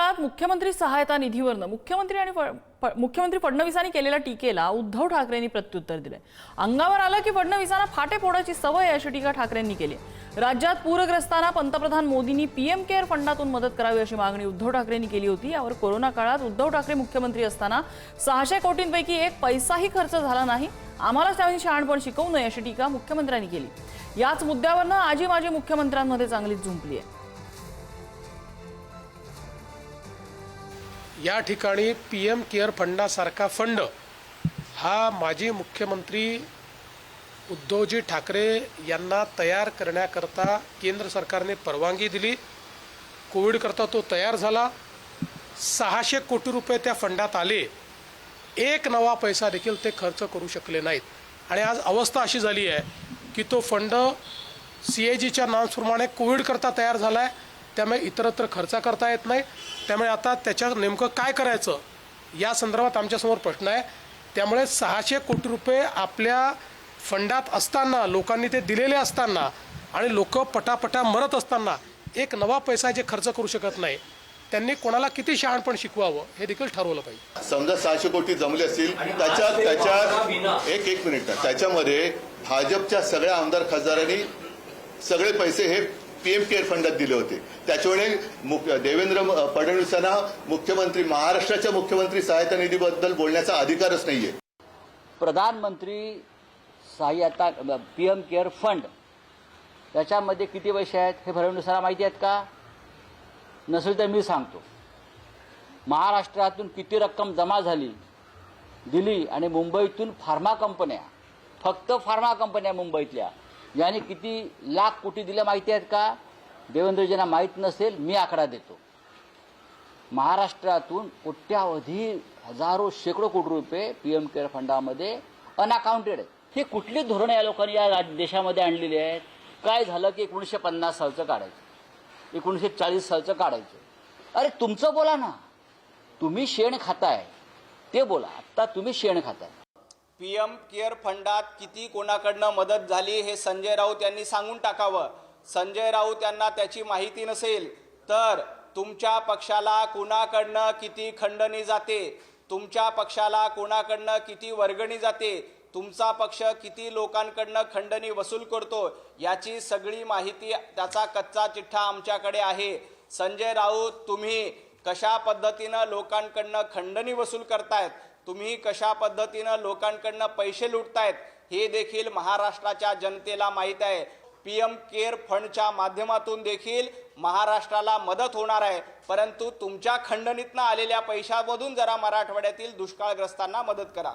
काळात मुख्यमंत्री सहायता निधीवरनं मुख्यमंत्री फडणवीसांनी केलेल्या टीकेला उद्धव ठाकरेंनी प्रत्युत्तर दिले। अंगावर आलं की फडणवीसांना फाटे फोडायची सवय अशी टीका ठाकरेंनी केली। राज्यात पूरग्रस्तांना पंतप्रधान मोदींनी पीएम केअर फंडातून मदत करावी अशी मागणी उद्धव ठाकरेंनी केली होती। यावर कोरोना काळात उद्धव ठाकरे मुख्यमंत्री असताना 600 कोटींपैकी एक पैसाही खर्च झाला नाही, आम्हाला त्यांनी शहाणपण शिकवू नये अशी टीका मुख्यमंत्र्यांनी केली। याच मुद्द्यावरनं आजी माजी मुख्यमंत्र्यांमध्ये चांगलीच झुंपली आहे। या ठिकाणी पीएम केअर फंडासारखा फंड हा माजी मुख्यमंत्री उद्धवजी ठाकरे यांना तयार करण्याकरता केंद्र सरकारने परवानगी दिली। कोविड करता तो तयार झाला। 600 कोटी रुपये त्या फंडात आले, एक नवा पैसा देखील ते खर्च करू शकले नाहीत। आणि आज अवस्था अशी झाली आहे की तो फंड CAGच्या नॉर्म्सप्रमाणे कोविड करता तयार झाला आहे, त्यामुळे इतरत्र खर्च करता येत नाही। त्यामुळे आता त्याच्यात नेमकं काय करायचं या संदर्भात आमच्यासमोर प्रश्न आहे। त्यामुळे 600 कोटी रुपये आपल्या फंडात असताना, लोकांनी ते दिलेले असताना आणि लोक पटापटा मरत असताना एक नवा पैसा जे खर्च करू शकत नाही, त्यांनी कोणाला किती शहाणपण शिकवावं हे देखील ठरवलं पाहिजे। समजा 600 कोटी जमले असतील, त्याच्यात एक मिनिट, त्याच्यामध्ये भाजपच्या सगळ्या आमदार खासदारांनी सगळे पैसे हे पीएम केअर फंडात दिले होते। त्याच्यामुळे देवेंद्र फडणवीसांना महाराष्ट्राच्या मुख्यमंत्री सहायता निधीबद्दल बोलण्याचा अधिकारच नाहीये। प्रधानमंत्री सहायता पीएम केअर फंड त्याच्यामध्ये किती पैसे आहेत हे फडणवीसांना माहिती आहेत का? नसेल तर मी सांगतो। महाराष्ट्रातून किती रक्कम जमा झाली दिली आणि मुंबईतून फार्मा कंपन्या, फक्त फार्मा कंपन्या मुंबईतल्या, याने किती लाख कोटी दिल्या माहिती आहेत का? देवेंद्रजींना माहीत नसेल, मी आकडा देतो। महाराष्ट्रातून कोट्यावधी हजारो शेकडो कोटी रुपये पीएम केअर फंडामध्ये अनअकाउंटेड आहे। हे कुठली धोरणं या लोकांनी या देशामध्ये आणलेली आहेत? काय झालं की 1950 सालचं काढायचं, 1940 सालचं काढायचं। अरे तुमचं बोला ना, तुम्ही शेण खाताय ते बोला। आता तुम्ही शेण खाताय। पीएम केअर फंडात किती कोणाकडनं मदत झाली हे संजय राऊत यांनी सांगून टाकावं। संजय राऊत यांना त्याची माहिती नसेल तर तुमच्या पक्षाला कोणाकडनं किती खंडणी जाते, तुमच्या पक्षाला कोणाकडनं किती वर्गणी जाते, तुमचा पक्ष किती लोकांकडनं खंडणी वसूल करतो याची सगळी माहिती, त्याचा कच्चा चिठ्ठा आमच्याकडे आहे। संजय राऊत, तुम्ही कशा पद्धतीनं लोकांकडनं खंडणी वसूल करतायत, तुम्ही कशा पद्धतीनं लोकांकडनं पैसे लुटतायत हे देखील महाराष्ट्राच्या जनतेला माहीत आहे। पीएम केअर फंडच्या माध्यमातून देखील महाराष्ट्राला मदत होणार आहे, परंतु तुमच्या खंडणीतनं आलेल्या पैशामधून जरा मराठवाड्यातील दुष्काळग्रस्तांना मदत करा।